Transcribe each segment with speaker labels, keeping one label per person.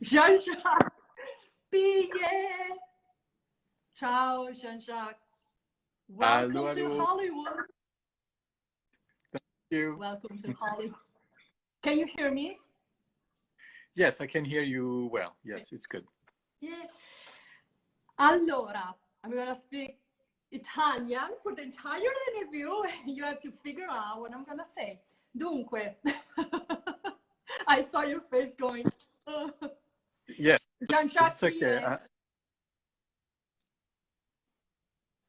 Speaker 1: Jean-Jacques Pillet! Ciao, Jean-Jacques. Welcome to Hollywood.
Speaker 2: Thank you.
Speaker 1: Welcome to Hollywood. Can you hear me?
Speaker 2: Yes, I can hear you well. Yes, it's good.
Speaker 1: Yeah. Allora, I'm going to speak Italian for the entire interview. You have to figure out what I'm going to say. Dunque, I saw your face going.
Speaker 2: Yeah,
Speaker 1: Jean-Jacques
Speaker 2: it's okay.
Speaker 1: Pillet.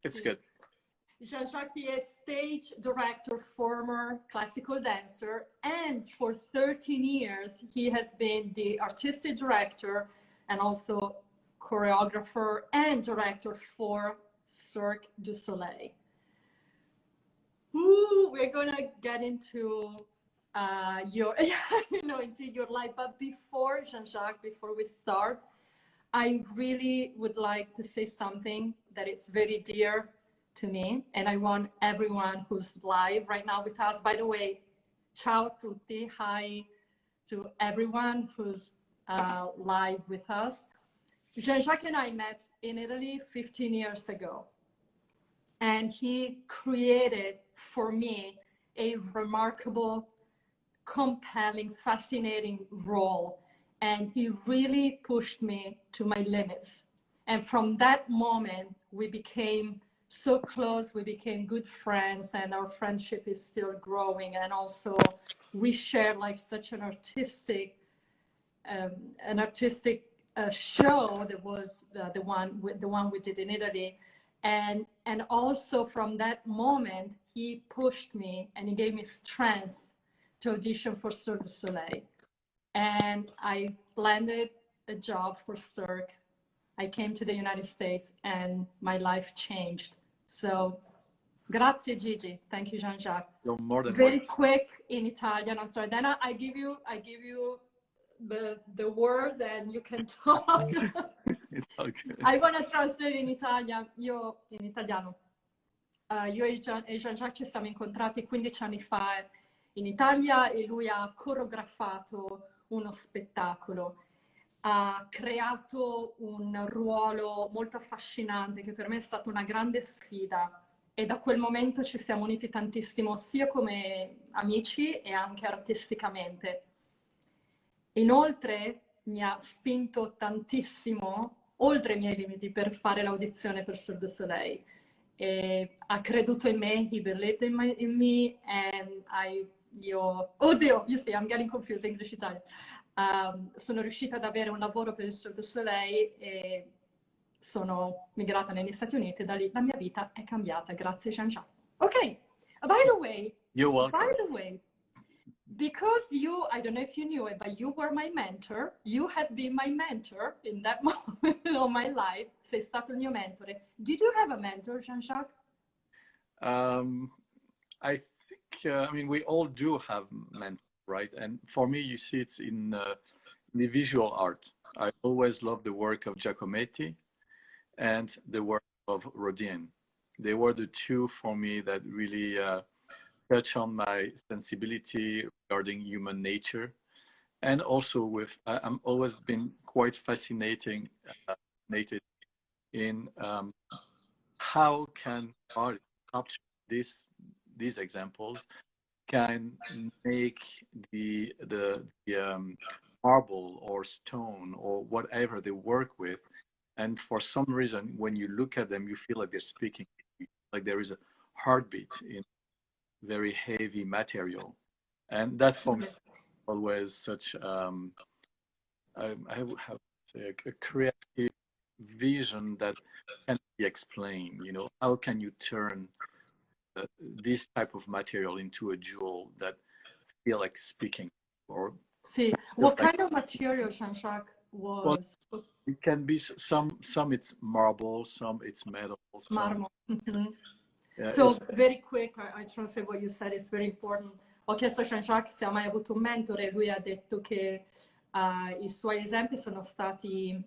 Speaker 2: It's good.
Speaker 1: Jean-Jacques Pillet, stage director, former classical dancer, and for 13 years, he has been the artistic director and also choreographer and director for Cirque du Soleil. Ooh, we're gonna get into your, into your life. But before, Jean-Jacques, before we start, I really would like to say something that is very dear to me, and I want everyone who's live right now with us. By the way, ciao tutti, hi to everyone who's live with us. Jean-Jacques and I met in Italy 15 years ago, and he created for me a remarkable, compelling, fascinating role, and he really pushed me to my limits. And from that moment, we became so close, we became good friends, and our friendship is still growing. And also we share like such an artistic show that was the one we did in Italy. And also from that moment, he pushed me and he gave me strength to audition for Cirque du Soleil. And I landed a job for Cirque. I came to the United States and my life changed. So, grazie Gigi. Thank you, Jean-Jacques.
Speaker 2: You're more than
Speaker 1: very
Speaker 2: welcome.
Speaker 1: Quick in Italian. I'm sorry. Then I give you the word and you can talk.
Speaker 2: It's all good.
Speaker 1: I want to translate in Italian. Io in italiano. Io e Jean-Jacques ci siamo incontrati 15 anni fa in Italia e lui ha coreografato uno spettacolo. Ha creato un ruolo molto affascinante che per me è stata una grande sfida e da quel momento ci siamo uniti tantissimo sia come amici e anche artisticamente. Inoltre mi ha spinto tantissimo oltre i miei limiti per fare l'audizione per Cirque du Soleil. E ha creduto in me, he believed in me, and oddio, you see, I'm getting confused English-Italian. Sono riuscita ad avere un lavoro per il Cirque du Soleil e sono migrata negli Stati Uniti e da lì la mia vita è cambiata, grazie Jean-Jacques. Ok, by the way,
Speaker 2: You're welcome.
Speaker 1: By the way, because you, I don't know if you knew it, but you were my mentor, you had been my mentor in that moment of my life, sei stato il mio mentore. Did you have a mentor, Jean-Jacques?
Speaker 2: I think, I mean, we all do have mentors, right? And for me, you see, it's in the visual art. I always love the work of Giacometti and the work of Rodin. They were the two for me that really touch on my sensibility regarding human nature. And also with, I'm always been quite fascinated in how can art capture these examples, can make the marble or stone or whatever they work with, and for some reason when you look at them you feel like they're speaking, like there is a heartbeat in very heavy material. And that for me always such I would have to say a creative vision that can be explained. You know, how can you turn this type of material into a jewel that feel like speaking? Or
Speaker 1: see, what kind of material Jean-Jacques was?
Speaker 2: Well, it can be some it's marble, some it's metal,
Speaker 1: Marmo. Mm-hmm.
Speaker 2: Yeah,
Speaker 1: so very quick, I translate what you said, it's very important. Ho chiesto a Jean-Jacques se ha mai avuto un mentore, lui ha detto che I suoi esempi sono stati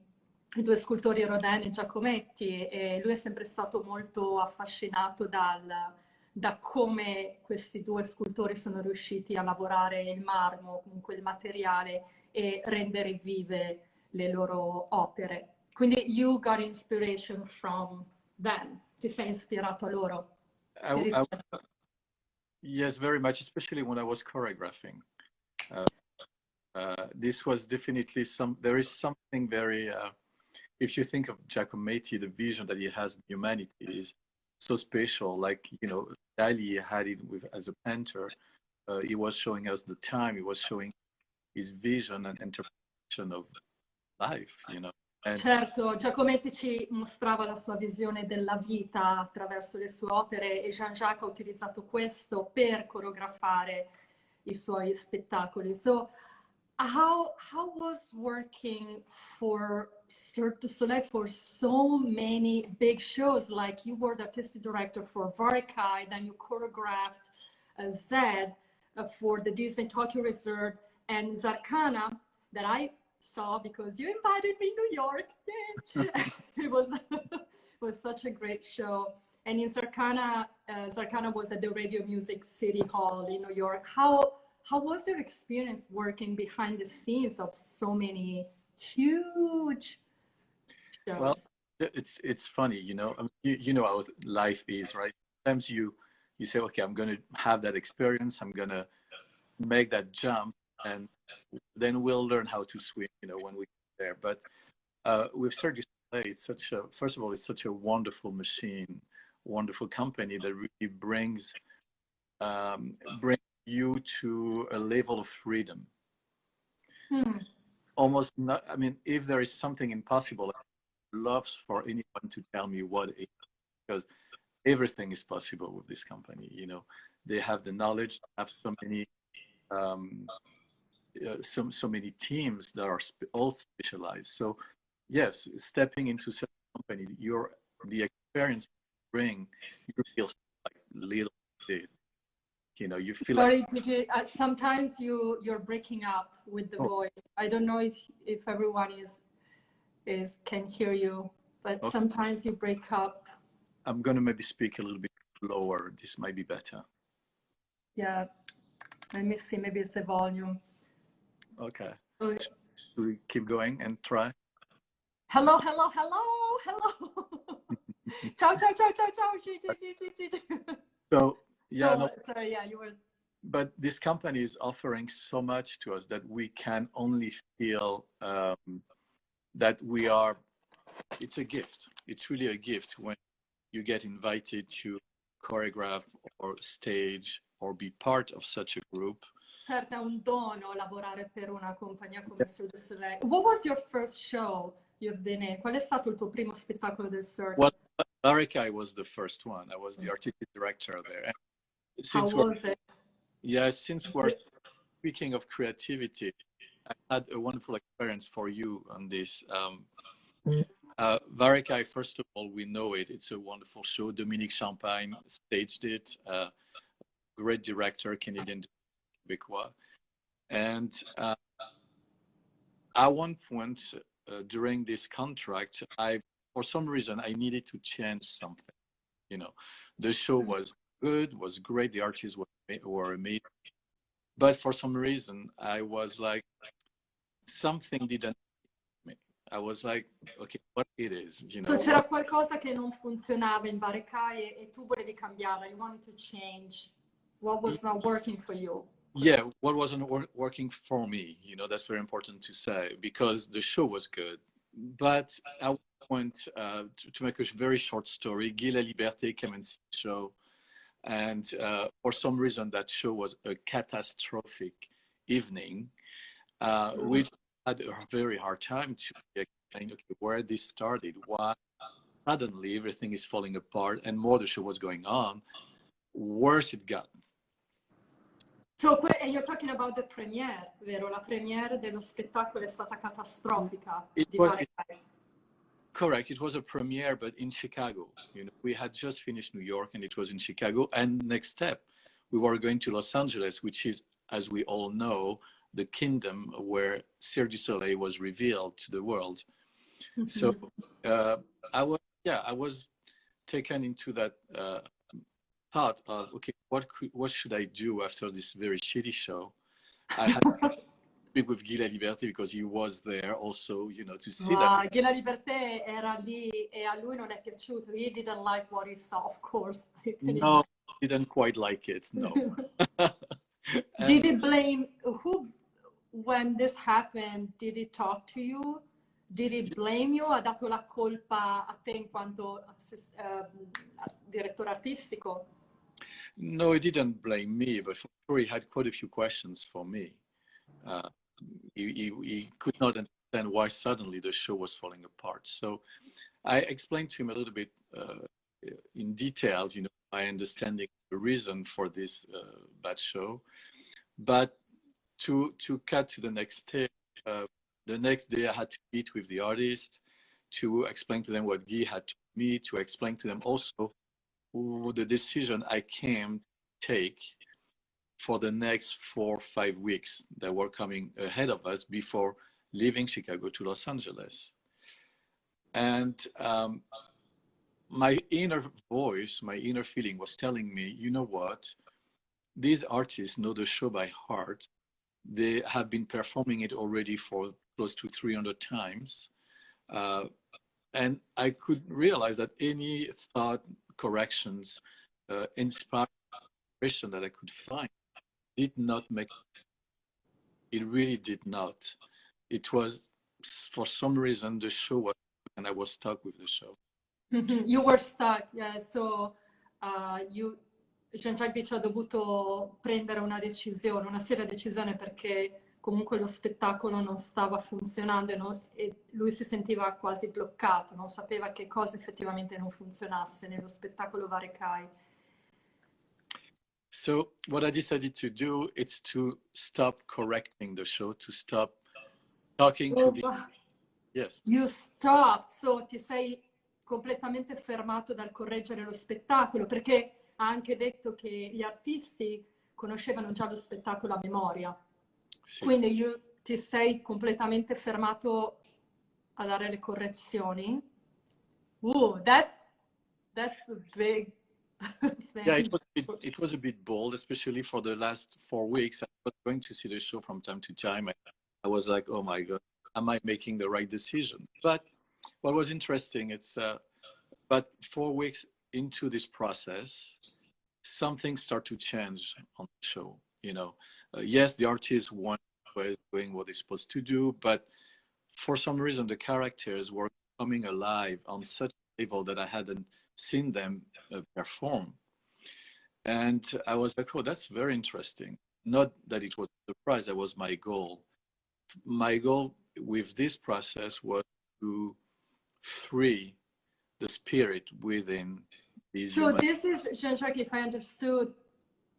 Speaker 1: i due scultori Rodin e Giacometti, e lui è sempre stato molto affascinato da come questi due scultori sono riusciti a lavorare il marmo, comunque il materiale, e rendere vive le loro opere. Quindi you got inspiration from them, ti sei ispirato a loro.
Speaker 2: Yes, very much, especially when I was choreographing. This was definitely there is something very, if you think of Giacometti, the vision that he has of humanity is so special. Like, you know, Dali had it as a painter. He was showing us the time, he was showing his vision and interpretation of life, you know.
Speaker 1: Certo, Giacometti ci mostrava la sua visione della vita attraverso le sue opere, e Jean-Jacques ha utilizzato questo per coreografare i suoi spettacoli. So, how was working for Cirque du Soleil for so many big shows? Like, you were the artistic director for Varekai, then you choreographed Zed for the Disney Tokyo Resort, and Zarkana, that I saw because you invited me to New York. It was such a great show. And in Zarkana, Zarkana was at the Radio Music City Hall in New York. How was your experience working behind the scenes of so many huge shows?
Speaker 2: Well, it's funny, you know. I mean, you know how life is, right? Sometimes you say, okay, I'm going to have that experience, I'm going to make that jump, and then we'll learn how to swim, you know, when we get there. But with Cirque du Soleil, first of all, it's such a wonderful machine, wonderful company that really brings you to a level of freedom. Almost not, I mean, if there is something impossible, I love for anyone to tell me what it is, because everything is possible with this company. You know, they have the knowledge, they have so many so many teams that are all specialized. So yes, stepping into such a company, the experience you bring, you feel like little bit, you know, you feel
Speaker 1: Sorry,
Speaker 2: like
Speaker 1: sometimes you're breaking up with the voice. I don't know if everyone can hear you, but
Speaker 2: okay.
Speaker 1: Sometimes you break up.
Speaker 2: I'm gonna maybe speak a little bit lower. This might be better.
Speaker 1: Yeah, let me see, maybe it's the volume.
Speaker 2: Okay. Should we keep going and try?
Speaker 1: Hello. Ciao.
Speaker 2: So yeah, no,
Speaker 1: sorry, yeah, you were.
Speaker 2: But this company is offering so much to us that we can only feel that we are. It's a gift. It's really a gift when you get invited to choreograph or stage or be part of such a group.
Speaker 1: Certo, è un dono lavorare per una compagnia come Cirque du Soleil. What was your first show you've been in? Qual è stato il tuo primo spettacolo del Cirque?
Speaker 2: Well, Varekai was the first one. I was the artistic director there. And
Speaker 1: how was it?
Speaker 2: Yeah, since we're speaking of creativity, I had a wonderful experience for you on this. Varekai, first of all, we know it. It's a wonderful show. Dominique Champagne staged it. Great director, Canadian Québécois. And at one point during this contract, for some reason, I needed to change something. You know, the show was good, was great. The artists were amazing. But for some reason, I was like, something didn't me. I was like, okay, what it is, you know.
Speaker 1: So c'era qualcosa che non funzionava in Varekai e tu volevi cambiare. You wanted to change what was not working for you.
Speaker 2: Yeah, what wasn't working for me, you know, that's very important to say, because the show was good. But I went to make a very short story. Guy Laliberté came and see the show. And for some reason, that show was a catastrophic evening, which I had a very hard time to explain, okay, where this started, why suddenly everything is falling apart, and more the show was going on, worse it got.
Speaker 1: So you're talking about the premiere, vero? La premiere dello spettacolo è stata catastrofica.
Speaker 2: Correct. It was a premiere, but in Chicago. You know, we had just finished New York, and it was in Chicago. And next step, we were going to Los Angeles, which is, as we all know, the kingdom where Cirque du Soleil was revealed to the world.
Speaker 1: Mm-hmm.
Speaker 2: So I was taken into that thought of, okay, what should I do after this very shitty show? I had to speak with Guy Laliberté because he was there also, you know, to see that.
Speaker 1: Guy Laliberté era lì e a lui non è piaciuto. He didn't like what he saw, of course.
Speaker 2: No, he didn't quite like it, no.
Speaker 1: Did he blame who when this happened? Did he talk to you? Did he blame you? Ha dato la colpa a te in quanto direttore artistico?
Speaker 2: No, he didn't blame me, but for sure he had quite a few questions for me. He could not understand why suddenly the show was falling apart. So I explained to him a little bit in detail, you know, my understanding the reason for this bad show. But to cut to the next step, the next day I had to meet with the artist to explain to them what Guy had to me, to explain to them also the decision I came to take for the next 4 or 5 weeks that were coming ahead of us before leaving Chicago to Los Angeles. And my inner voice, my inner feeling was telling me, you know what? These artists know the show by heart. They have been performing it already for close to 300 times. And I could realize that any thought corrections, inspiration that I could find did not make it. Really did not. It was, for some reason, the show was, and I was stuck with the show.
Speaker 1: You were stuck, yeah. So Jean-Jacques Pillet ha dovuto prendere una decisione, una seria decisione, perché comunque lo spettacolo non stava funzionando e lui si sentiva quasi bloccato, non sapeva che cosa effettivamente non funzionasse nello spettacolo Varekai.
Speaker 2: So what I decided to do is to stop correcting the show, to stop talking to the... Yes.
Speaker 1: You stopped, so ti sei completamente fermato dal correggere lo spettacolo, perché ha anche detto che gli artisti conoscevano già lo spettacolo a memoria. Sì. Quindi ti sei completamente fermato a dare le correzioni. That's a big thing.
Speaker 2: Yeah, it was a bit bold, especially for the last 4 weeks. I was going to see the show from time to time. I was like, oh my God, am I making the right decision? But what was interesting, but 4 weeks into this process, something started to change on the show. You know, yes, the artists was doing what they're supposed to do, but for some reason, the characters were coming alive on such a level that I hadn't seen them perform. And I was like, oh, that's very interesting. Not that it was a surprise, that was my goal. My goal with this process was to free the spirit within these
Speaker 1: So this is, Jean-Jacques, if I understood,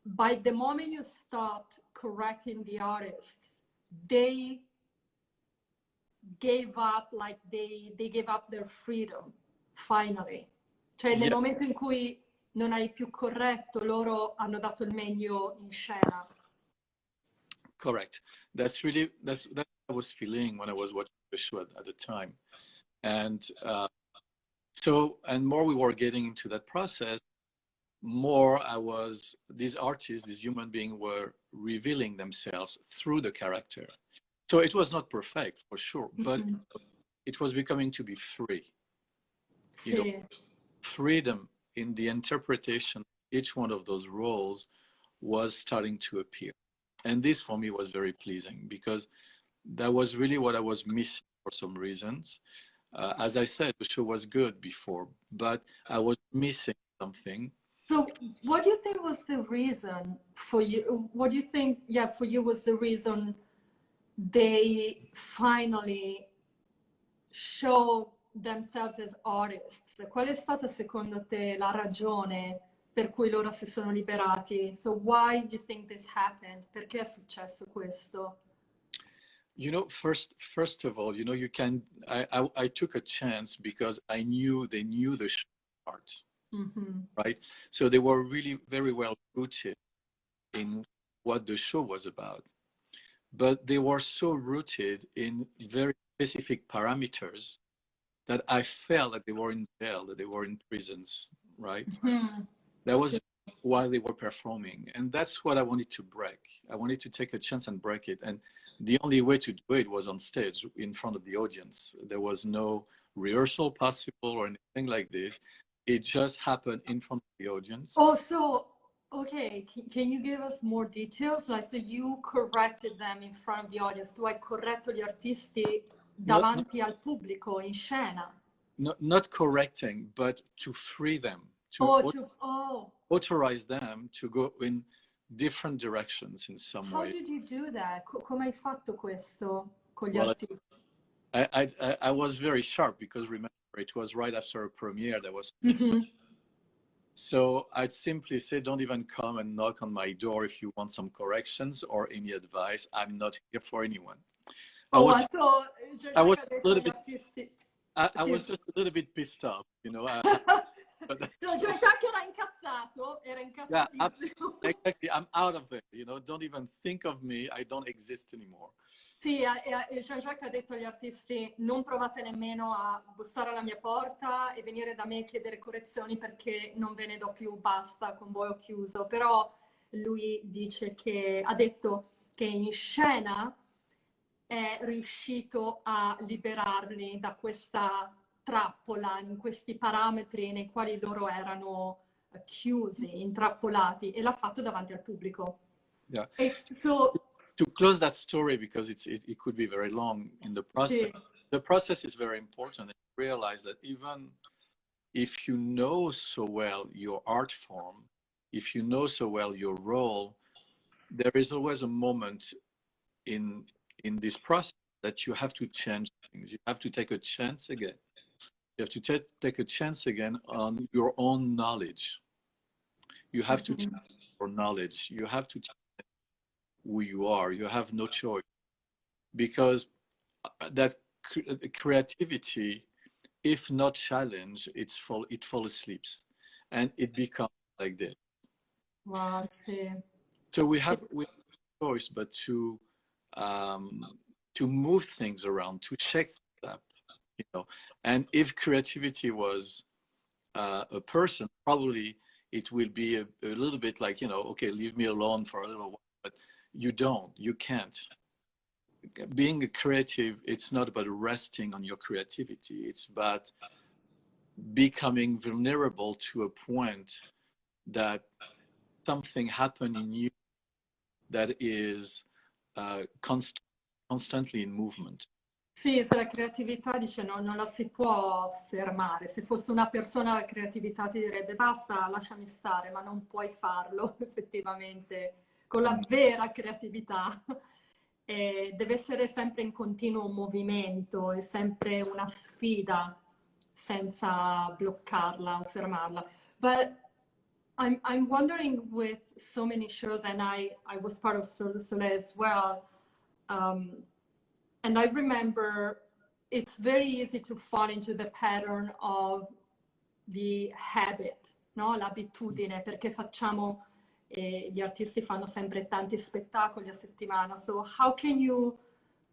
Speaker 1: by the moment you stopped correcting the artists, they gave up, like they gave up their freedom, finally. Cioè nel momento in cui non hai più corretto, loro hanno dato il meglio in scena.
Speaker 2: Correct. That's what I was feeling when I was watching the show at the time. And and more we were getting into that process, more these artists, these human beings were revealing themselves through the character. So it was not perfect, for sure, but it was becoming to be free. You know, freedom in the interpretation of each one of those roles was starting to appear. And this for me was very pleasing because that was really what I was missing for some reasons. As I said, the show was good before, but I was missing something.
Speaker 1: So what do you think was the reason for you? What do you think, for you was the reason they finally showed themselves as artists? Qual è stata secondo te la ragione per cui loro si sono liberati? So why do you think this happened? Perché è successo questo?
Speaker 2: You know, first of all, you know, I took a chance because they knew the show part, right? So they were really very well rooted in what the show was about. but they were so rooted in very specific parameters that I felt that they were in jail, that they were in prisons, right?
Speaker 1: Mhm.
Speaker 2: That was while they were performing. And that's what I wanted to break. I wanted to take a chance and break it. And the only way to do it was on stage in front of the audience. There was no rehearsal possible or anything like this. It just happened in front of the audience.
Speaker 1: Oh, so, okay, can you give us more details? Like, so you corrected them in front of the audience. Tu hai corretto gli artisti davanti al pubblico, in scena.
Speaker 2: Not correcting, but to free them, to authorize them to go in different directions in some way.
Speaker 1: How did you do that? Come hai fatto questo con gli
Speaker 2: Well,
Speaker 1: artisti?
Speaker 2: I was very sharp because remember, it was right after a premiere that was. So I simply say, don't even come and knock on my door if you want some corrections or any advice. I'm not here for anyone. I was just a little bit pissed off, you know.
Speaker 1: Jean-Jacques era incazzato,
Speaker 2: Yeah, exactly. I'm out of there, you know. Don't even think of me. I don't exist anymore.
Speaker 1: Sì, Jean-Jacques ha detto agli artisti: non provate nemmeno a bussare alla mia porta e venire da me e chiedere correzioni perché non ve ne do più, basta, con voi ho chiuso. Però lui dice che ha detto che in scena è riuscito a liberarli da questa trappola, in questi parametri nei quali loro erano chiusi, intrappolati, e l'ha fatto davanti al pubblico.
Speaker 2: Yeah.
Speaker 1: So,
Speaker 2: to close that story, because it could be very long in the process.
Speaker 1: sì.
Speaker 2: The process is very important, and realize that even if you know so well your art form, if you know so well your role, there is always a moment in this process that you have to change things. You have to take a chance again. You have to take a chance again on your own knowledge. You have to change your knowledge. You have to change who you are. You have no choice, because that creativity, if not challenged, it falls asleep, and it becomes like this.
Speaker 1: Wow, sì.
Speaker 2: So we have choice, but to move things around, to check things up, you know. And if creativity was a person, probably it will be a little bit like, you know, okay, leave me alone for a little while. But you can't. Being a creative, it's not about resting on your creativity. It's about becoming vulnerable to a point that something happened in you that is constantly in movement.
Speaker 1: Sì, sulla creatività dice no, non la si può fermare. Se fosse una persona, la creatività ti direbbe basta, lasciami stare, ma non puoi farlo effettivamente con la vera creatività. E deve essere sempre in continuo movimento, è sempre una sfida senza bloccarla o fermarla. But I'm wondering, with so many shows, and I was part of Cirque du Soleil as well, and I remember it's very easy to fall into the pattern of the habit, no? L'abitudine, perché facciamo, gli artisti fanno sempre tanti spettacoli a settimana. So how can you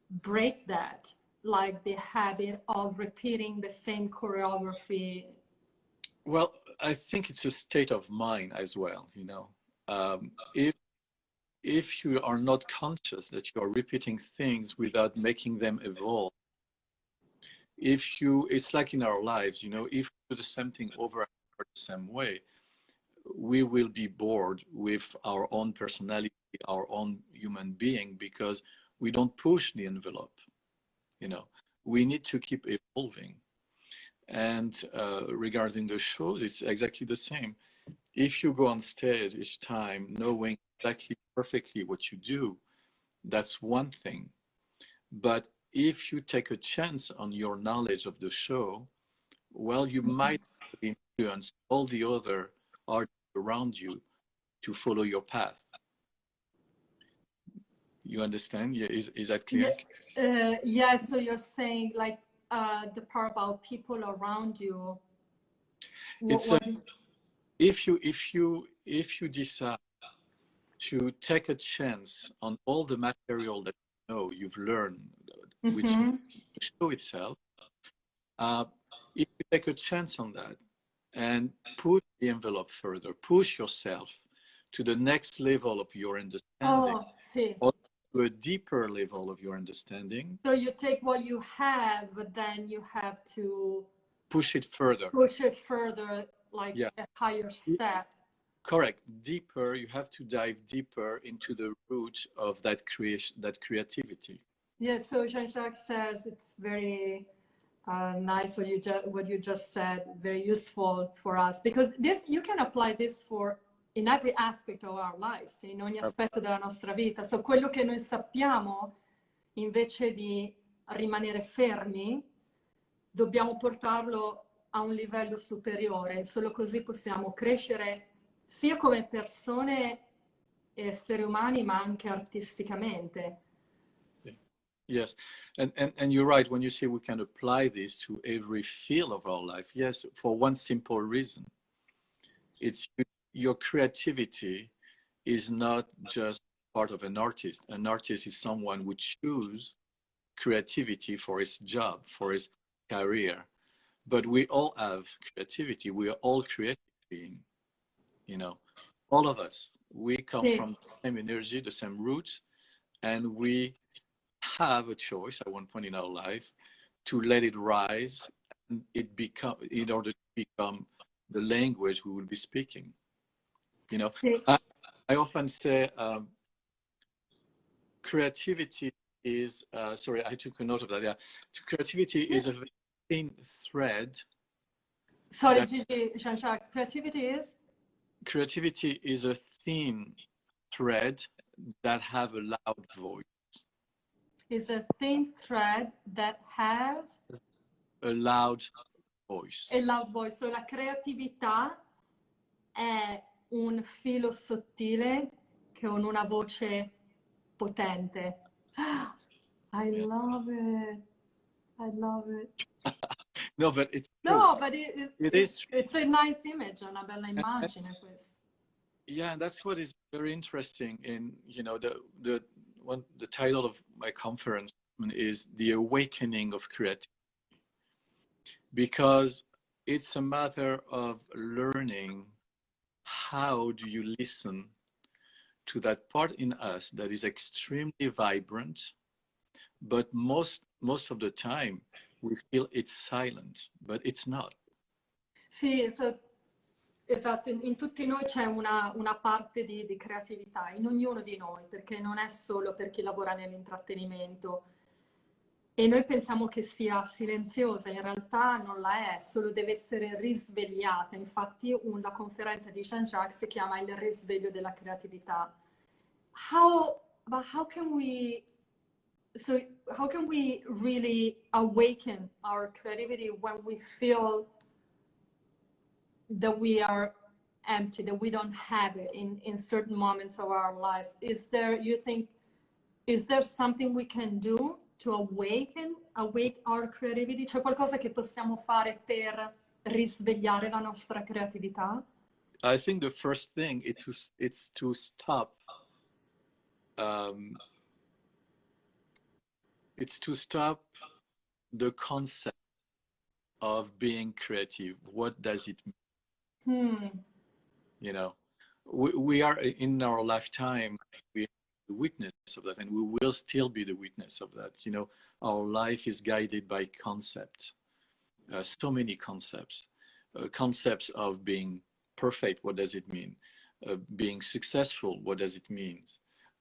Speaker 1: break that, like the habit of repeating the same choreography?
Speaker 2: Well, I think it's a state of mind as well, you know. If you are not conscious that you are repeating things without making them evolve, it's like in our lives, you know, if we do the same thing over and over the same way, we will be bored with our own personality, our own human being, because we don't push the envelope, you know. We need to keep evolving. And regarding the shows, it's exactly the same. If you go on stage each time knowing exactly perfectly what you do, that's one thing. But if you take a chance on your knowledge of the show, well, you might influence all the other artists around you to follow your path. You understand? Yeah, is that clear?
Speaker 1: Yeah, so you're saying like the part about people around you.
Speaker 2: If you decide to take a chance on all the material that know, you've learned, which show itself. If you take a chance on that and push the envelope further, push yourself to the next level of your understanding, or to a deeper level of your understanding.
Speaker 1: So you take what you have, but then you have to
Speaker 2: push it further.
Speaker 1: Push it further, like a higher step.
Speaker 2: Correct. Deeper, you have to dive deeper into the root of that creation, that creativity.
Speaker 1: Yes, so Jean-Jacques says it's very nice what you just said, very useful for us, because this you can apply this for in every aspect of our lives, in ogni aspetto della nostra vita. So quello che noi sappiamo, invece di rimanere fermi, dobbiamo portarlo a un livello superiore, solo così possiamo crescere sia come persone e esseri umani, ma anche artisticamente.
Speaker 2: Yes, and you're right when you say we can apply this to every field of our life. Yes, for one simple reason. It's your creativity is not just part of an artist. An artist is someone who chooses creativity for his job, for his career. But we all have creativity. We are all creative beings, you know, all of us. We come from the same energy, the same roots, and we have a choice at one point in our life to let it rise and in order to become the language we will be speaking. You know, I often say creativity is, sorry, I took a note of that. Yeah, creativity is a thin thread.
Speaker 1: Sorry, Gigi, Jean-Jacques, creativity is?
Speaker 2: Creativity is a thin thread that have a loud voice.
Speaker 1: Is a thin thread that has
Speaker 2: a loud voice.
Speaker 1: A loud voice. So la creatività è un filo sottile con una voce potente. I love it. I love it.
Speaker 2: No, but it's
Speaker 1: no,
Speaker 2: true.
Speaker 1: But it's a nice image, una bella immagine questa.
Speaker 2: Yeah, that's what is very interesting in, you know, the title of my conference is The Awakening of Creativity, because it's a matter of learning how do you listen to that part in us that is extremely vibrant, but most of the time we feel it's silent, but it's not.
Speaker 1: Sì, esatto, in tutti noi c'è una parte di creatività, in ognuno di noi, perché non è solo per chi lavora nell'intrattenimento. E noi pensiamo che sia silenziosa, in realtà non la è, solo deve essere risvegliata. Infatti la conferenza di Jean-Jacques si chiama Il risveglio della creatività. How can we really awaken our creativity when we feel that we are empty, that we don't have it in certain moments of our lives? Is there something we can do to awake our creativity? C'è qualcosa che possiamo fare per risvegliare la nostra creatività?
Speaker 2: I think the first thing is to stop. It's to stop the concept of being creative. What does it mean? You know, we are in our lifetime, we are the witness of that, and we will still be the witness of that. You know, our life is guided by concepts, so many concepts, concepts of being perfect. What does it mean? Being successful. What does it mean?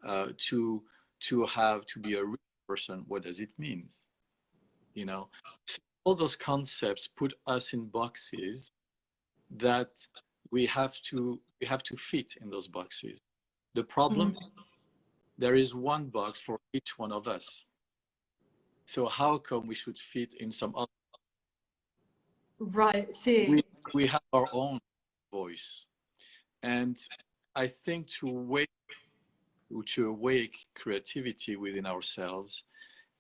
Speaker 2: To be a real person. What does it mean? You know, so all those concepts put us in boxes that we have to fit in those boxes. The problem, there is one box for each one of us. So how come we should fit in some other?
Speaker 1: Right. See,
Speaker 2: we have our own voice, and I think to awake creativity within ourselves,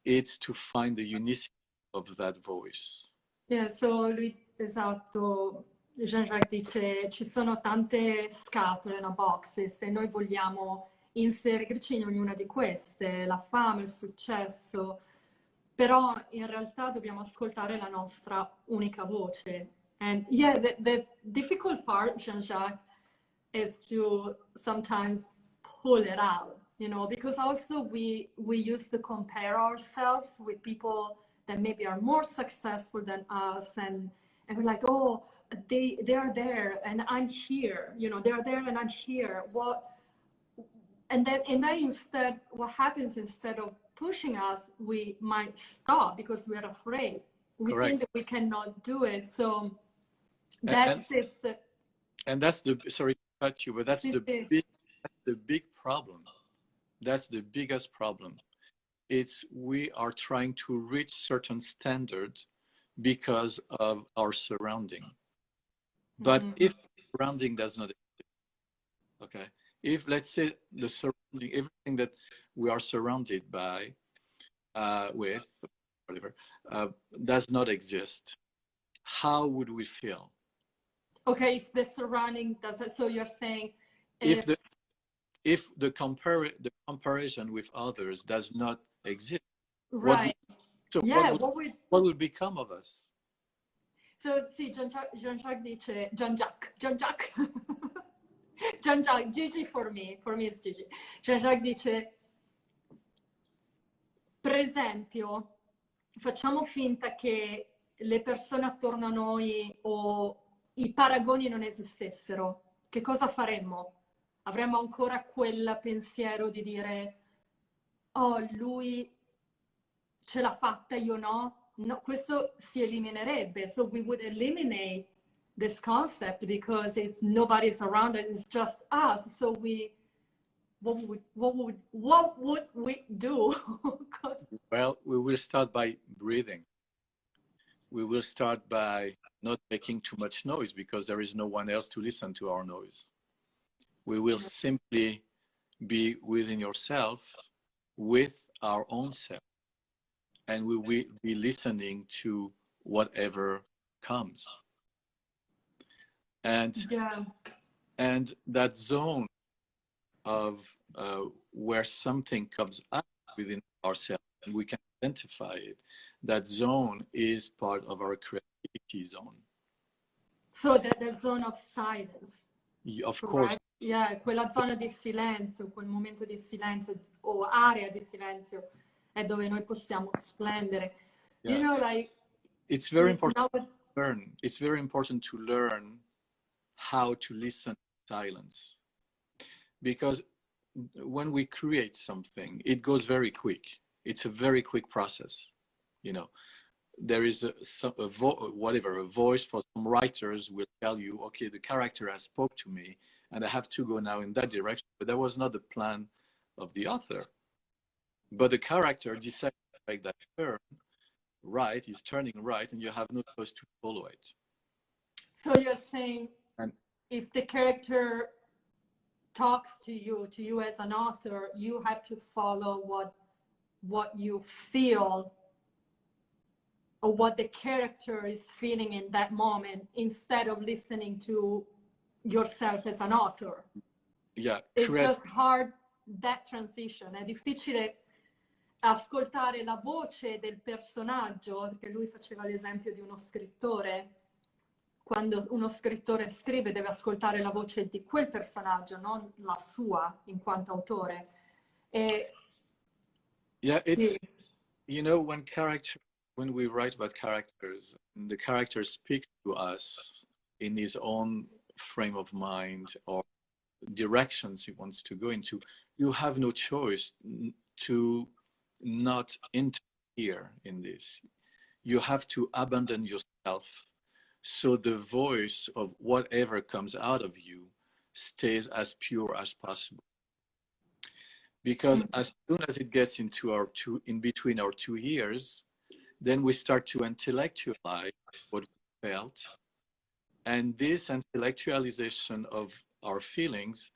Speaker 2: it's to find the unicity of that voice.
Speaker 1: Yeah, so lui, esatto, Jean-Jacques dice ci sono tante scatole, boxes, e noi vogliamo inserirci in ognuna di queste, la fame, il successo, però in realtà dobbiamo ascoltare la nostra unica voce. And yeah, the difficult part, Jean-Jacques, is to sometimes pull it out, you know, because also we used to compare ourselves with people that maybe are more successful than us, and we're like, oh, they are there and I'm here, you know, they're there and I'm here. And then instead, what happens, instead of pushing us, we might stop because we're afraid. We
Speaker 2: Correct.
Speaker 1: think that we cannot do it. So that's it.
Speaker 2: And that's the, sorry to cut you, but that's the big problem. That's the biggest problem. It's we are trying to reach certain standards because of our surrounding. But if surrounding does not exist, okay, if let's say the surrounding, everything that we are surrounded by, with, whatever, does not exist, how would we feel?
Speaker 1: Okay, if the surrounding doesn't, so you're saying
Speaker 2: if the comparison with others does not exist,
Speaker 1: right?
Speaker 2: What would become of us?
Speaker 1: So sì, Jean-Jacques dice, Jean-Jacques, Gigi for me is Gigi. Jean-Jacques dice, per esempio, facciamo finta che le persone attorno a noi o i paragoni non esistessero. Che cosa faremmo? Avremmo ancora quel pensiero di dire, oh, lui ce l'ha fatta, io no? No, questo si eliminerebbe. So we would eliminate this concept, because if nobody's around it, it's just us. So what would we do?
Speaker 2: Well, we will start by breathing. We will start by not making too much noise, because there is no one else to listen to our noise. We will simply be within yourself, with our own self, and we will be listening to whatever comes. And that zone of where something comes up within ourselves and we can identify it, that zone is part of our creativity zone.
Speaker 1: So the zone of silence.
Speaker 2: Of course.
Speaker 1: Yeah, quella zona di silenzio, quel momento di silenzio o area di silenzio è dove noi possiamo splendere. Yeah. You know, like
Speaker 2: it's very important to learn. It's very important to learn how to listen to silence, because when we create something, it goes very quick. It's a very quick process. You know, there is a voice for some writers will tell you, okay, the character has spoke to me and I have to go now in that direction, but that was not the plan of the author. But the character decided to make that turn right, he's turning right, and you have no choice to follow it.
Speaker 1: So you're saying if the character talks to you as an author, you have to follow what you feel or what the character is feeling in that moment, instead of listening to yourself as an author.
Speaker 2: Yeah,
Speaker 1: it's just hard, that transition. È difficile ascoltare la voce del personaggio, perché lui faceva l'esempio di uno scrittore. Quando uno scrittore scrive deve ascoltare la voce di quel personaggio, non la sua in quanto autore.
Speaker 2: Yeah, it's, you know, when we write about characters, the character speaks to us in his own frame of mind or directions he wants to go into. You have no choice to not interfere in this. You have to abandon yourself, so the voice of whatever comes out of you stays as pure as possible. Because as soon as it gets into in between our two ears, then we start to intellectualize what we felt. And this intellectualization of our feelings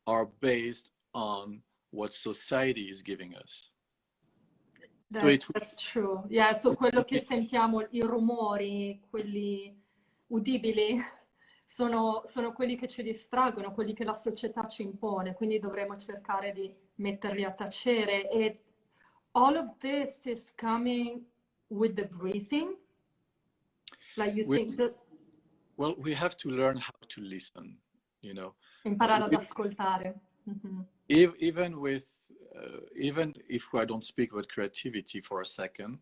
Speaker 2: are based on what society is giving us.
Speaker 1: That's true. Yeah, so quello che sentiamo, i rumori, quelli udibili, sono quelli che ci distraggono, quelli che la società ci impone, quindi dovremmo cercare di metterli a tacere. E all of this is coming with the breathing. Like you think that...
Speaker 2: Well, we have to learn how to listen, you know.
Speaker 1: Imparare ad ascoltare.
Speaker 2: Even if I don't speak about creativity for a second,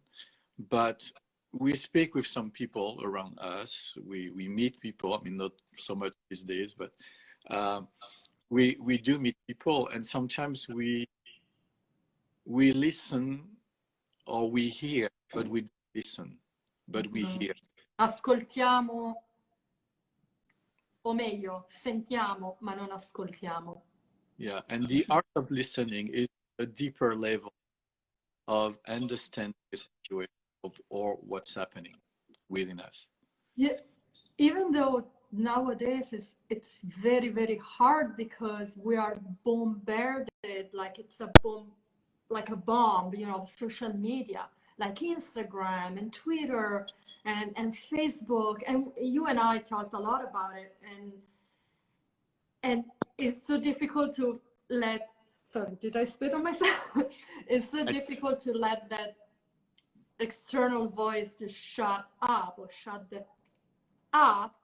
Speaker 2: but we speak with some people around us. We meet people. I mean, not so much these days, but we do meet people, and sometimes we listen or we hear, but we don't listen, but we hear.
Speaker 1: Ascoltiamo, o meglio, sentiamo, ma non ascoltiamo.
Speaker 2: Yeah, and the art of listening is a deeper level of understanding the situation or what's happening within us.
Speaker 1: Yeah, even though nowadays it's very, very hard because we are bombarded like it's a bomb, like a bomb, you know, social media, like Instagram and Twitter and Facebook, and you and I talked a lot about it, and it's so difficult to let, sorry, did I spit on myself? It's so difficult to let that external voice just shut up or shut that up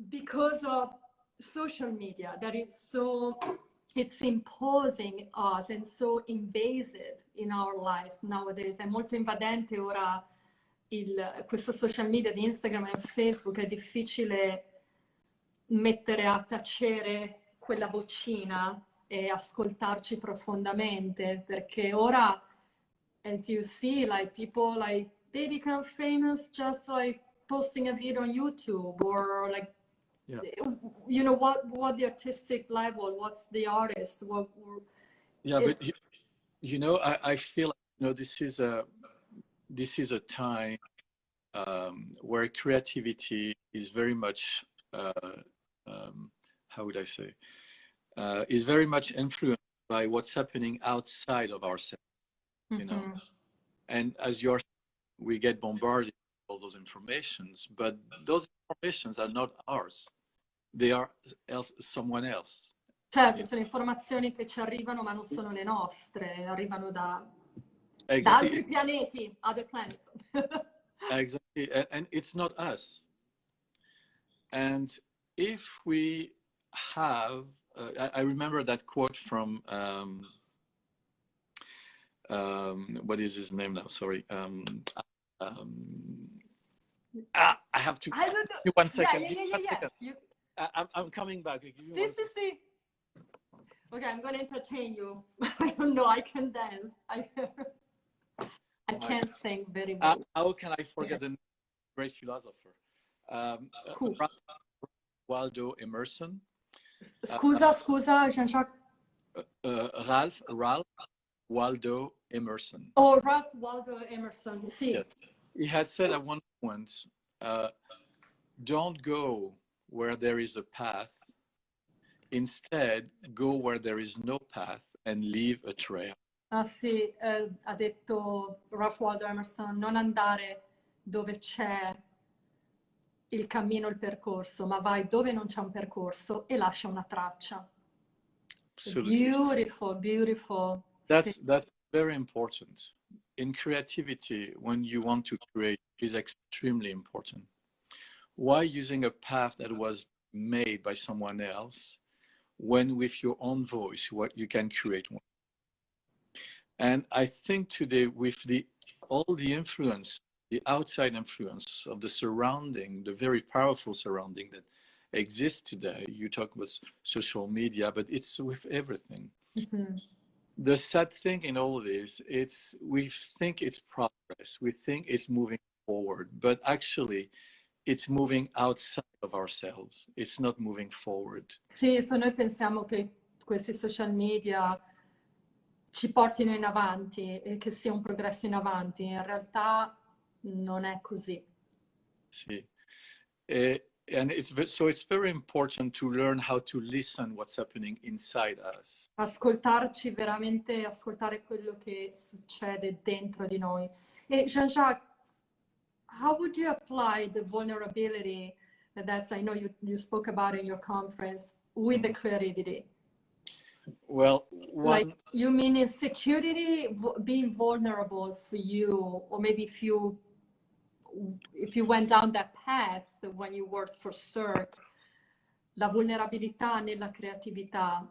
Speaker 1: because of social media, that it's imposing us and so invasive in our lives nowadays. È molto invadente ora questo social media di Instagram e Facebook, è difficile mettere a tacere quella vocina e ascoltarci profondamente, perché ora, as you see, like people, like they become famous just like posting a video on YouTube, or like, you know, what the artistic level, what's the artist, what.
Speaker 2: Yeah, but you know, I feel like, you know, this is a time where creativity is very much how would I say, is very much influenced by what's happening outside of ourselves, you know. And as you're, we get bombarded with all those informations, but those informations are not ours. They are someone else.
Speaker 1: Certo, sono informazioni che ci arrivano, ma non sono le nostre, arrivano da altri pianeti, other planets.
Speaker 2: Exactly, and it's not us. And if we have, I remember that quote from, what is his name now? Sorry. I have to.
Speaker 1: I don't know.
Speaker 2: Give me 1 second.
Speaker 1: Yeah.
Speaker 2: I'm coming back.
Speaker 1: See. Okay, I'm going to entertain you. I don't know. I can dance. I can't sing very well.
Speaker 2: How can I forget the great philosopher? Waldo Emerson.
Speaker 1: Scusa, Jean-Jacques.
Speaker 2: Ralph Waldo Emerson.
Speaker 1: Oh, Ralph Waldo Emerson. Sì.
Speaker 2: Yes. He had said at one point, don't go where there is a path. Instead, go where there is no path and leave a trail.
Speaker 1: Ah sì, ha detto Ralph Waldo Emerson, non andare dove c'è il cammino, il percorso, ma vai dove non c'è un percorso e lascia una traccia.
Speaker 2: Absolutely.
Speaker 1: Beautiful.
Speaker 2: That's very important. In creativity, when you want to create, is extremely important. Why using a path that was made by someone else when with your own voice, what you can create one? And I think today with all the influence, the outside influence of the surrounding, the very powerful surrounding that exists today, you talk about social media, but it's with everything.
Speaker 1: Mm-hmm.
Speaker 2: The sad thing in all of this, we think it's progress, we think it's moving forward, but actually it's moving outside of ourselves. It's not moving forward.
Speaker 1: Sì, noi pensiamo che questi social media ci portino in avanti e che sia un progresso in avanti. In realtà non è così.
Speaker 2: Sì. And it's very important to learn how to listen what's happening inside us.
Speaker 1: Ascoltarci veramente, ascoltare quello che succede dentro di noi. E Jean-Jacques, how would you apply the vulnerability And that's, I know you spoke about in your conference, with the creativity.
Speaker 2: Well,
Speaker 1: like you mean insecurity, being vulnerable for you, or maybe if you went down that path when you worked for Cirque, la vulnerabilità nella creatività.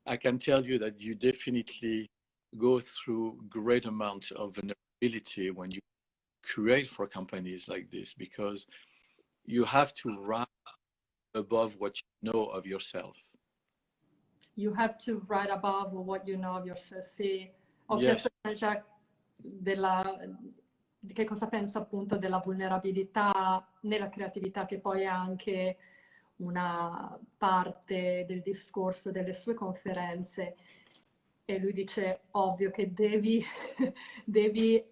Speaker 2: I can tell you that you definitely go through great amounts of vulnerability when you create for companies like this, because you have to rise above what you know of yourself.
Speaker 1: You have to rise above what you know of yourself. Sì, ho
Speaker 2: Yes.
Speaker 1: chiesto a di che cosa pensa appunto della vulnerabilità nella creatività, che poi è anche una parte del discorso delle sue conferenze. E lui dice, ovvio che devi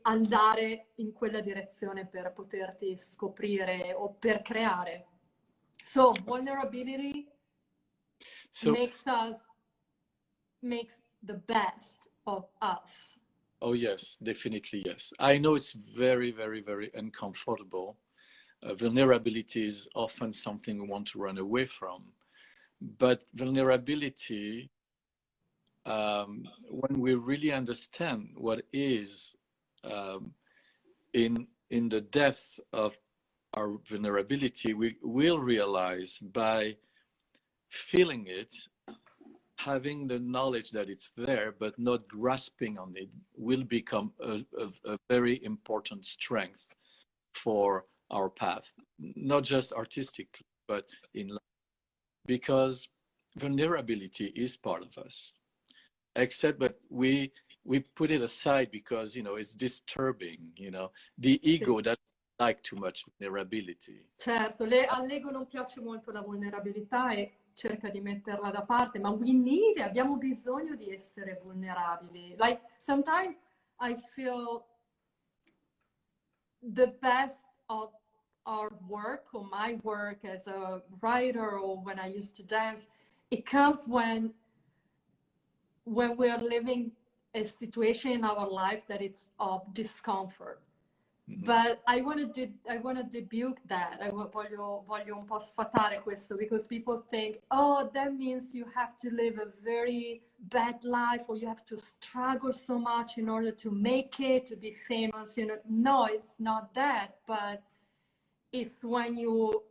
Speaker 1: andare in quella direzione per poterti scoprire o per creare. So vulnerability makes the best of us.
Speaker 2: Oh yes, definitely yes. I know it's very, very, very uncomfortable. Vulnerability is often something we want to run away from. But vulnerability, when we really understand what is in the depth of our vulnerability, we will realize by feeling it, having the knowledge that it's there, but not grasping on it, will become a very important strength for our path, not just artistically, but in life. Because vulnerability is part of us, except that we put it aside because, you know, it's disturbing, you know, the ego doesn't like too much vulnerability.
Speaker 1: Certo, all'ego non piace molto la vulnerabilità e cerca di metterla da parte, ma abbiamo bisogno di essere vulnerabili. Like sometimes I feel the best of our work, or my work as a writer, or when I used to dance, it comes when we are living a situation in our life that it's of discomfort. But I want to debunk that. Voglio un po' sfatare questo, because people think, oh, that means you have to live a very bad life, or you have to struggle so much in order to make it, to be famous. You know, no, it's not that. But it's when you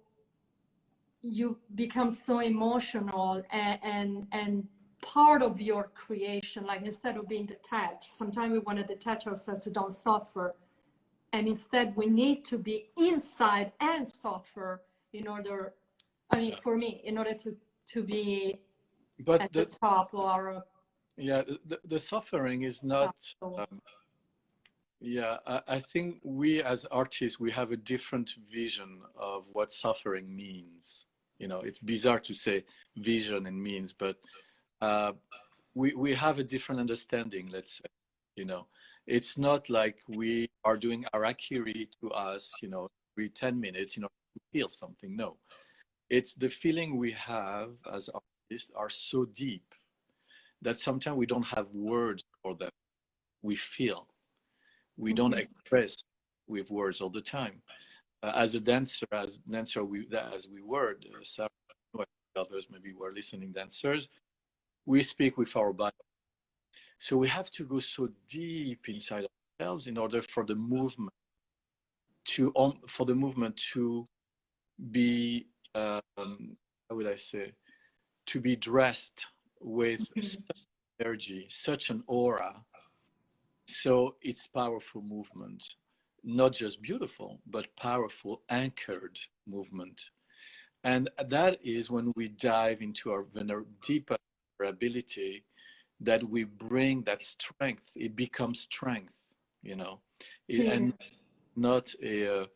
Speaker 1: become so emotional and part of your creation, like instead of being detached. Sometimes we want to detach ourselves to don't suffer. And instead, we need to be inside and suffer in order, I mean, for me, in order to be at the top or...
Speaker 2: Yeah, the suffering is not... I think we as artists, we have a different vision of what suffering means. You know, it's bizarre to say vision and means, but we have a different understanding, let's say, you know. It's not like we are doing harakiri to us, you know, every 10 minutes, you know, to feel something. No, it's the feeling we have as artists are so deep that sometimes we don't have words for them. We feel. We don't express with words all the time. As a dancer, as we were, Sara, others maybe were listening dancers, we speak with our body. So we have to go so deep inside ourselves in order for the movement to be, how would I say, to be dressed with such energy, such an aura. So it's powerful movement, not just beautiful, but powerful, anchored movement. And that is when we dive into our deeper vulnerability, that we bring that strength. It becomes strength, you know, and not a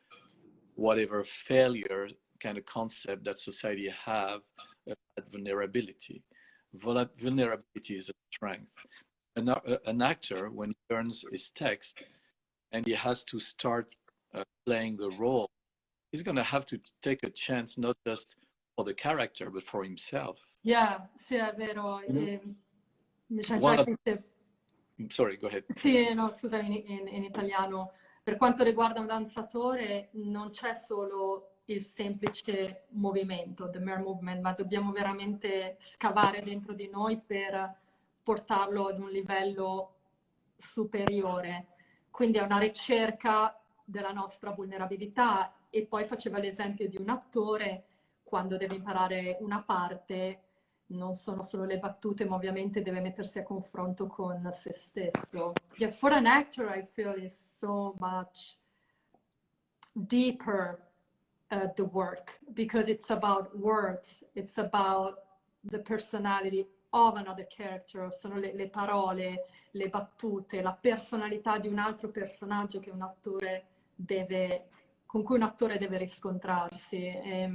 Speaker 2: whatever failure kind of concept that society have at vulnerability. Vulnerability is a strength. An actor, when he learns his text and he has to start playing the role, he's going to have to take a chance, not just for the character, but for himself.
Speaker 1: Yeah, sì, è vero.
Speaker 2: Sorry, go ahead.
Speaker 1: Sì, no, scusami, in italiano. Per quanto riguarda un danzatore, non c'è solo il semplice movimento, the mere movement, ma dobbiamo veramente scavare dentro di noi per portarlo ad un livello superiore. Quindi è una ricerca della nostra vulnerabilità. E poi faceva l'esempio di un attore, quando deve imparare una parte, non sono solo le battute, ma ovviamente deve mettersi a confronto con se stesso. Yeah, for an actor, I feel is so much deeper the work, because it's about words, it's about the personality of another character, sono le parole, le battute, la personalità di un altro personaggio che un attore deve, con cui un attore deve riscontrarsi.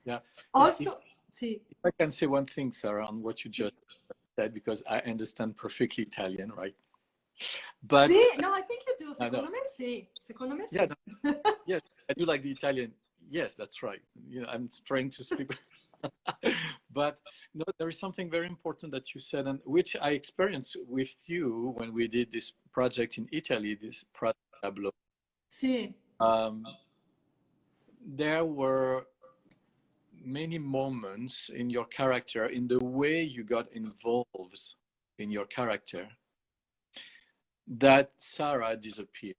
Speaker 2: Yeah.
Speaker 1: Also,
Speaker 2: if I can say one thing, Sarah, on what you just said, because I understand perfectly Italian, right? But
Speaker 1: sì, no, I think you do. Secondo me sì. Secondo me sì.
Speaker 2: Yeah, yes, I do like the Italian. Yes, that's right. You know, I'm trying to speak. But no, there is something very important that you said, and which I experienced with you when we did this project in Italy, this project Tableau.
Speaker 1: Sì.
Speaker 2: There were many moments in your character, in the way you got involved in your character, that Sara disappeared.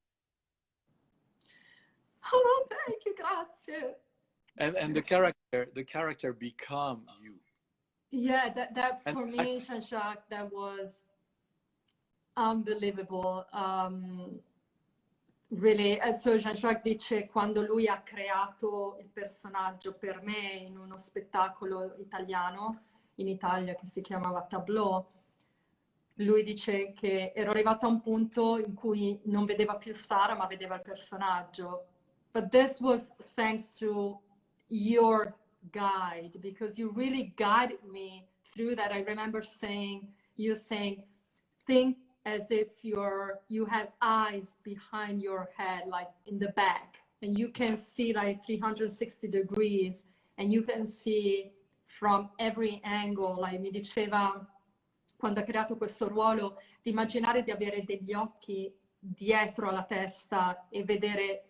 Speaker 1: Oh, thank you, grazie.
Speaker 2: And the character become you.
Speaker 1: Yeah, that for me, Jean-Jacques, that was unbelievable. Really, so Jean-Jacques dice, quando lui ha creato il personaggio per me in uno spettacolo italiano, in Italia, che si chiamava Tableau, lui dice che ero arrivata a un punto in cui non vedeva più Sara, ma vedeva il personaggio. But this was thanks to your guide, because you really guided me through that. I remember you saying, think as if you have eyes behind your head, like in the back, and you can see like 360 degrees, and you can see from every angle. Like, mi diceva, quando ha creato questo ruolo, di immaginare di avere degli occhi dietro alla testa e vedere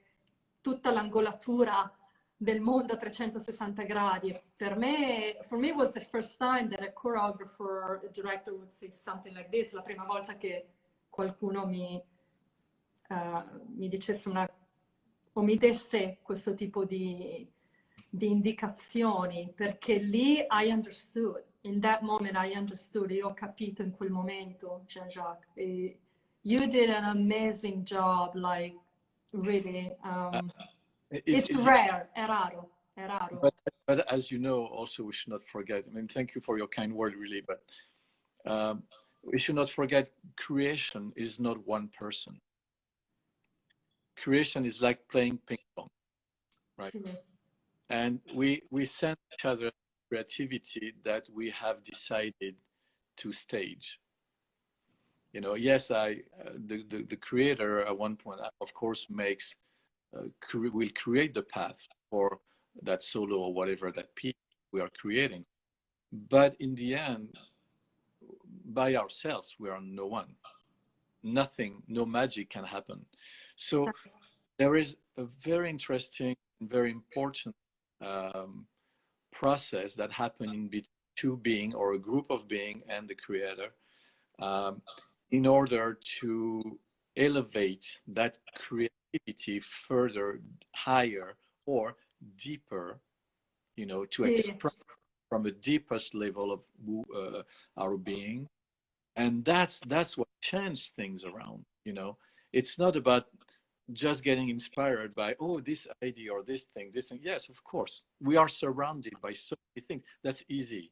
Speaker 1: tutta l'angolatura del mondo a 360 gradi. For me it was the first time that a choreographer, a director would say something like this. La prima volta che qualcuno mi dicesse o mi desse questo tipo di indicazioni, perché lì I understood. In that moment I understood. Io ho capito in quel momento, Jean-Jacques. You did an amazing job, like, really. It's rare, è raro.
Speaker 2: But as you know, also we should not forget, I mean, thank you for your kind word, really, but we should not forget, creation is not one person. Creation is like playing ping pong, right?
Speaker 1: Sì.
Speaker 2: And we send each other creativity that we have decided to stage. You know, yes, the creator at one point, of course, will create the path for that solo or whatever that piece we are creating. But in the end, by ourselves, we are no one. Nothing, no magic can happen. So there is a very interesting and very important process that happens in between two beings or a group of beings and the creator in order to elevate that creativity further, higher or deeper, you know, to express from the deepest level of our being. And that's what changed things around, you know. It's not about just getting inspired by, oh, this idea or this thing. Yes, of course, we are surrounded by so many things. That's easy.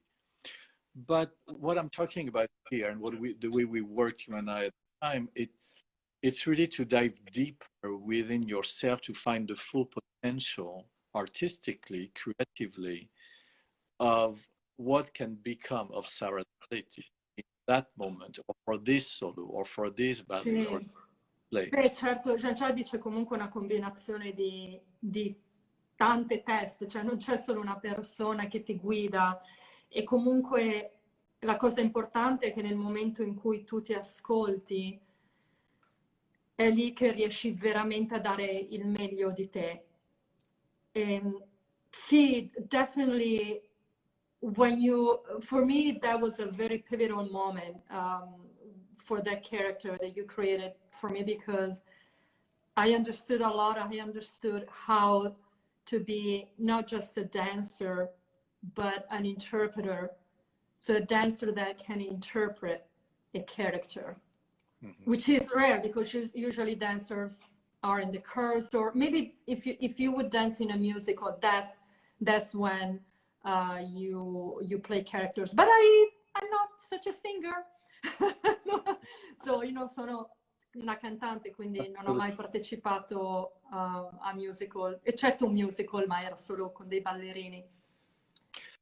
Speaker 2: But what I'm talking about here, and the way we work, you and I, at the time, it's really to dive deeper within yourself to find the full potential, artistically, creatively, of what can become of Sara's ability in that moment, or for this solo, or for this ballet, or play.
Speaker 1: Beh, certo, Jean-Jacques dice comunque una combinazione di tante teste, cioè non c'è solo una persona che ti guida, e comunque la cosa importante è che nel momento in cui tu ti ascolti è lì che riesci veramente a dare il meglio di te. See, definitely. For me, that was a very pivotal moment for that character that you created for me, because I understood a lot. I understood how to be not just a dancer, but an interpreter. So a dancer that can interpret a character, which is rare, because usually dancers are in the chorus, or maybe if you would dance in a musical, that's when you play characters. But I'm not such a singer. So io non sono una cantante, quindi non ho mai partecipato a musical, eccetto un musical, ma era solo con dei ballerini.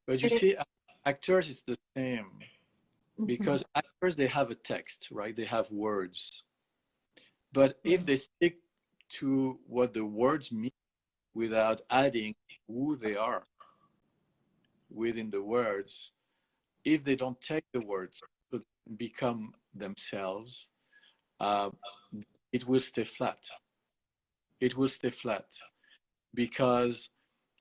Speaker 2: But you see, actors is the same, because actors, they have a text, right? They have words. But if they stick to what the words mean without adding who they are within the words, if they don't take the words to become themselves, it will stay flat. It will stay flat, because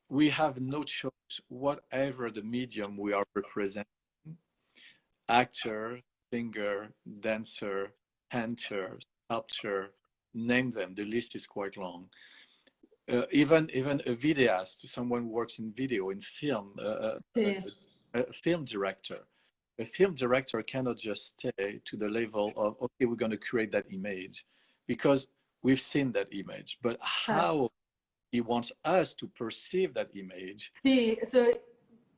Speaker 2: we have no choice, whatever the medium we are representing, actor, singer, dancer, painter, sculptor, name them, the list is quite long. Even a videoist, someone who works in video, in film, a film director. A film director cannot just stay to the level of, okay, we're going to create that image, because we've seen that image, but how he wants us to perceive that image.
Speaker 1: Sì,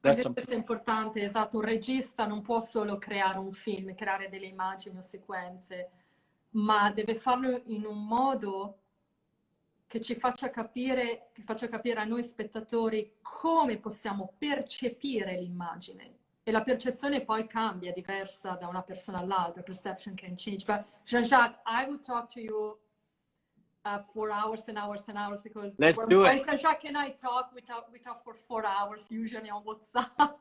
Speaker 1: questo è importante, esatto. Un regista non può solo creare un film, creare delle immagini o sequenze, ma deve farlo in un modo che ci faccia capire, a noi spettatori come possiamo percepire l'immagine. E la percezione poi cambia, è diversa da una persona all'altra. Perception can change. But Jean-Jacques, I would talk to you for hours and hours and hours, because
Speaker 2: let's do it.
Speaker 1: Jean-Jacques and I talk, we talk for 4 hours usually on WhatsApp.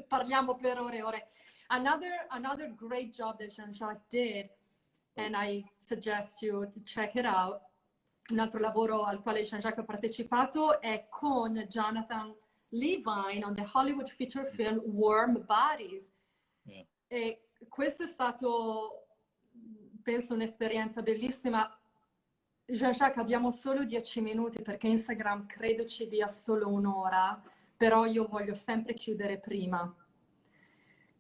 Speaker 1: Parliamo per ore e ore. Another great job that Jean-Jacques did, and I suggest you to check it out. Un altro lavoro al quale Jean-Jacques ha partecipato è con Jonathan Levine on the Hollywood feature film Warm Bodies.
Speaker 2: Yeah.
Speaker 1: E questo è stato, penso, un'esperienza bellissima. Jean-Jacques, abbiamo solo 10 minuti, perché Instagram credo ci dia solo un'ora, però io voglio sempre chiudere prima.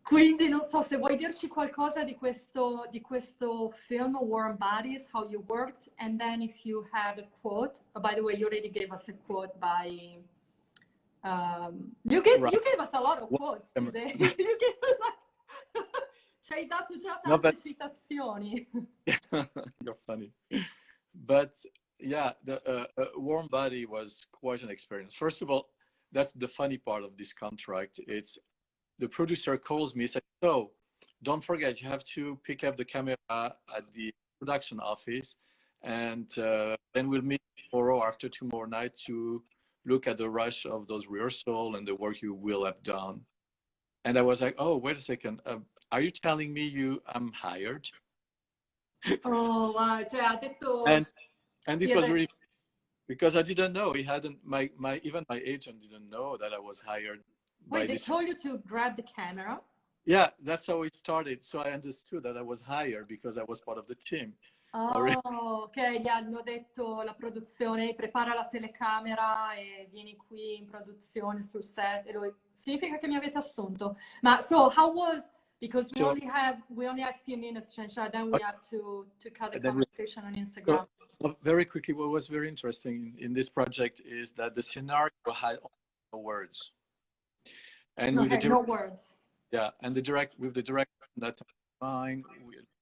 Speaker 1: Quindi non so se vuoi dirci qualcosa di questo film, Warm Bodies, how you worked, and then if you have a quote. Oh, by the way, you already gave us a quote by... you gave us a lot of quotes today. Ci hai dato già tante citazioni.
Speaker 2: You're funny. But yeah, the Warm Body was quite an experience. First of all, that's the funny part of this contract. It's the producer calls me, says, so don't forget, you have to pick up the camera at the production office, and then we'll meet tomorrow after tomorrow night to look at the rush of those rehearsals and the work you will have done. And I was like, oh, wait a second. Are you telling me I'm hired?
Speaker 1: Oh, wow. Cioè, ha detto...
Speaker 2: And this was really, because I didn't know. He hadn't, even my agent didn't know that I was hired.
Speaker 1: Wait, they told you to grab the camera?
Speaker 2: Yeah, that's how it started. So I understood that I was hired because I was part of the team.
Speaker 1: Oh, ok, gli hanno detto la produzione, prepara la telecamera e vieni qui in produzione sul set. E lui, significa che mi avete assunto. Ma so, how was, because we only have a few minutes, Jean-Jacques, then we have to cut the conversation on Instagram.
Speaker 2: So, very quickly, what was very interesting in this project is that the scenario had no words. And with the
Speaker 1: no words.
Speaker 2: Yeah, and with the director that time,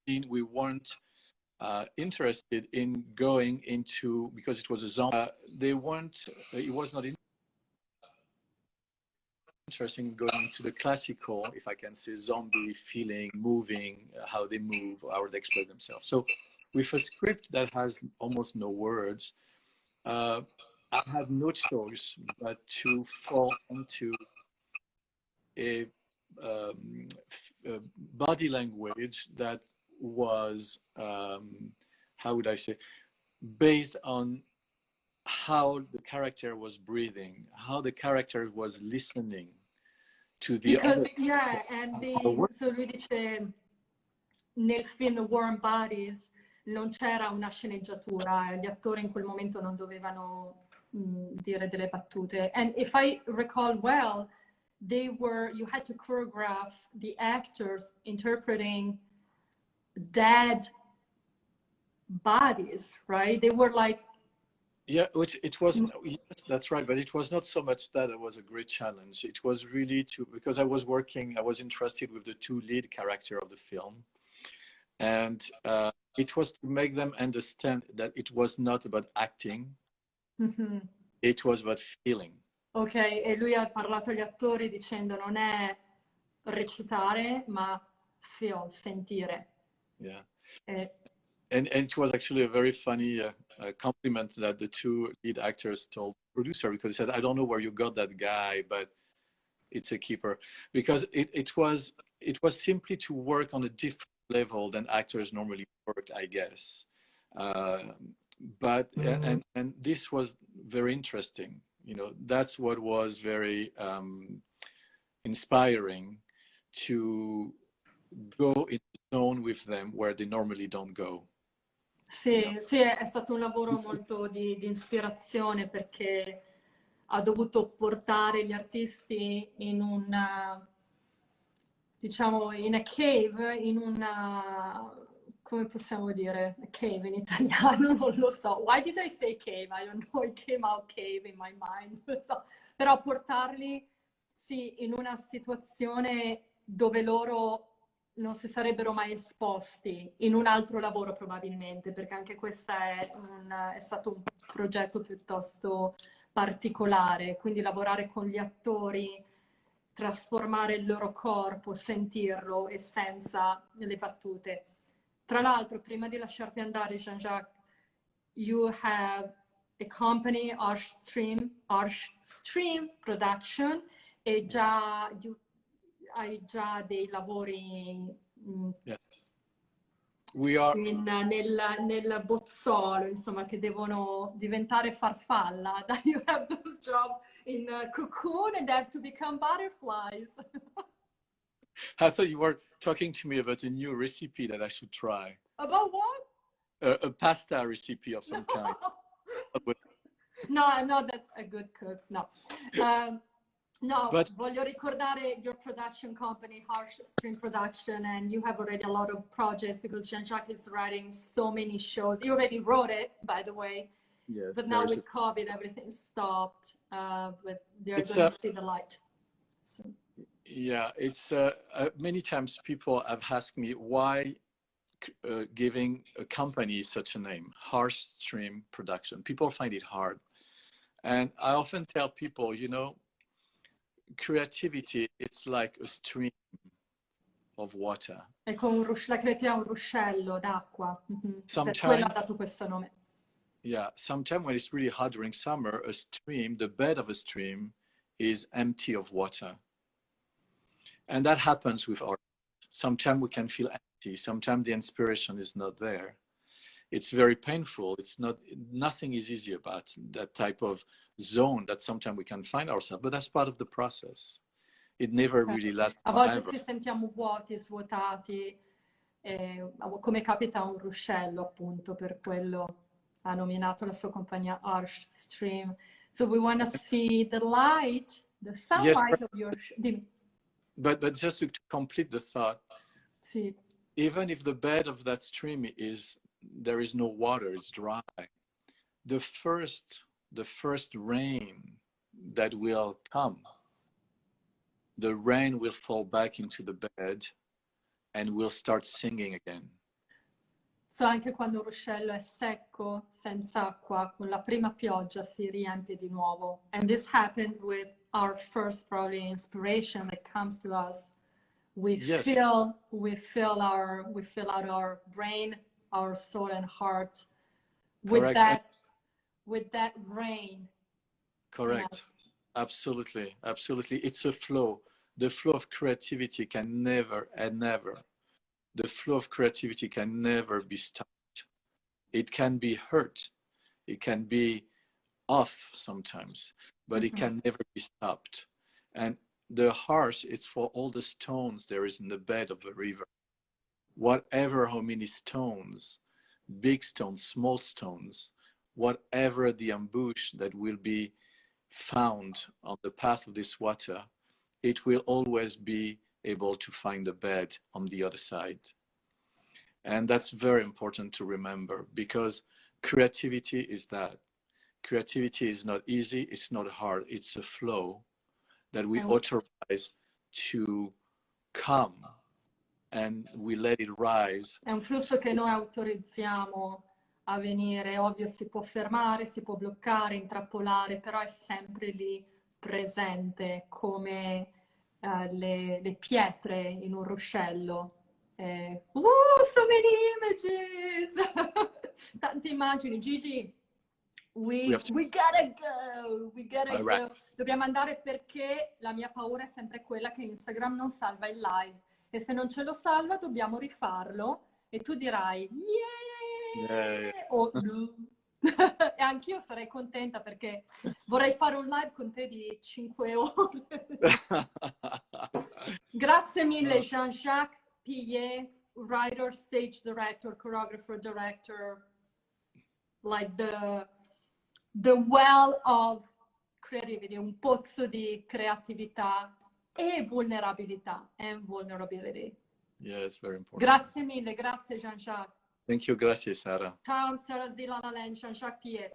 Speaker 2: we weren't interested in going into, because it was a zombie. It was not interesting in going into the classical, if I can say, zombie feeling, moving, how they move, how they express themselves. So with a script that has almost no words, I had no choice but to fall into a body language that was, how would I say, based on how the character was breathing, how the character was listening to the
Speaker 1: Because,
Speaker 2: other.
Speaker 1: yeah, and so lui dice, nel film Warm Bodies non c'era una sceneggiatura, gli attori in quel momento non dovevano dire delle battute. And if I recall well, you had to choreograph the actors interpreting dead bodies, right? They were like,
Speaker 2: yeah, which it was, yes, that's right, but it was not so much that it was a great challenge. It was really because I was interested with the two lead character of the film, and it was to make them understand that it was not about acting, it was about feeling.
Speaker 1: Ok, e lui ha parlato agli attori dicendo non è recitare, ma feel, sentire.
Speaker 2: Yeah. And it was actually a very funny compliment that the two lead actors told the producer, because he said, I don't know where you got that guy, but it's a keeper. Because it was simply to work on a different level than actors normally work, I guess. But and this was very interesting. You know, that's what was very inspiring, to go in zone with them where they normally don't go.
Speaker 1: Sì, sì, è stato un lavoro molto di ispirazione, perché ha dovuto portare gli artisti in diciamo, in a cave, in una, come possiamo dire, a cave in italiano, non lo so. Why did I say cave? I don't know, it came out cave in my mind. So, però portarli, sì, in una situazione dove loro non si sarebbero mai esposti, in un altro lavoro probabilmente, perché anche questo è stato un progetto piuttosto particolare, quindi lavorare con gli attori, trasformare il loro corpo, sentirlo e senza le battute. Tra l'altro, prima di lasciarti andare, Jean-Jacques, you have a company, Arch-Stream Production, e già hai già dei lavori nel bozzolo, insomma, che devono diventare farfalla. You have those jobs in cocoon and they have to become butterflies.
Speaker 2: I thought you were talking to me about a new recipe that I should try.
Speaker 1: About what?
Speaker 2: A pasta recipe of some kind.
Speaker 1: No, I'm not that a good cook, no. No, but voglio ricordare your production company, Arch-Stream Production, and you have already a lot of projects, because Jean-Jacques is writing so many shows. He already wrote it, by the way. Yes. But now with COVID, everything stopped. But they're going to see the light. So.
Speaker 2: Yeah, it's many times people have asked me why giving a company such a name, Arch-Stream Production. People find it hard. And I often tell people, you know, creativity, it's like a stream of water.
Speaker 1: È come la creatività è un ruscello d'acqua. Per quello ha dato questo nome.
Speaker 2: Yeah, sometimes when it's really hot during summer, a stream, the bed of a stream is empty of water. And that happens with art. Sometimes we can feel empty. Sometimes the inspiration is not there. It's very painful. Nothing is easy about that type of zone that sometimes we can find ourselves, but that's part of the process. It never really lasts forever.
Speaker 1: A volte ci sentiamo vuoti, svuotati, come capita a un ruscello, appunto, per quello ha nominato la sua compagnia Arch-Stream. So we want to see the light, the sunlight of your...
Speaker 2: But just to complete the thought,
Speaker 1: sì.
Speaker 2: Even if the bed of that stream there is no water, it's dry, the first rain that will come, the rain will fall back into the bed and we'll start singing again.
Speaker 1: So anche quando un ruscello è secco, senza acqua, con la prima pioggia si riempie di nuovo. And this happens with our first probably inspiration that comes to us. We fill out our brain, our soul and heart with that rain.
Speaker 2: Correct. Yes. Absolutely. It's a flow. The flow of creativity can never be stopped. It can be hurt. It can be off sometimes, but it can never be stopped. And the harsh, it's for all the stones there is in the bed of a river. Whatever how many stones, big stones, small stones, whatever the ambush that will be found on the path of this water, it will always be able to find a bed on the other side. And that's very important to remember, because creativity is that. Creativity is not easy, it's not hard, it's a flow that we authorize to come and we let it rise.
Speaker 1: È un flusso che noi autorizziamo a venire. Ovvio, si può fermare, si può bloccare, intrappolare, però è sempre lì presente, come le pietre in un ruscello. So many images! Tante immagini. Gigi, we gotta go, we gotta go. Dobbiamo andare, perché la mia paura è sempre quella che Instagram non salva il live, e se non ce lo salva dobbiamo rifarlo e tu dirai yeah o no. E anch'io sarei contenta, perché vorrei fare un live con te di 5 ore. Grazie mille, Jean-Jacques Pillet, writer, stage director, choreographer, director, like the well of creativity, un pozzo di creatività e vulnerabilità, and vulnerability.
Speaker 2: Yeah, it's very important.
Speaker 1: Grazie mille, grazie Jean-Jacques.
Speaker 2: Thank you, grazie Sara.
Speaker 1: Ciao, Sara Zila Lalen, Jean-Jacques Pillet.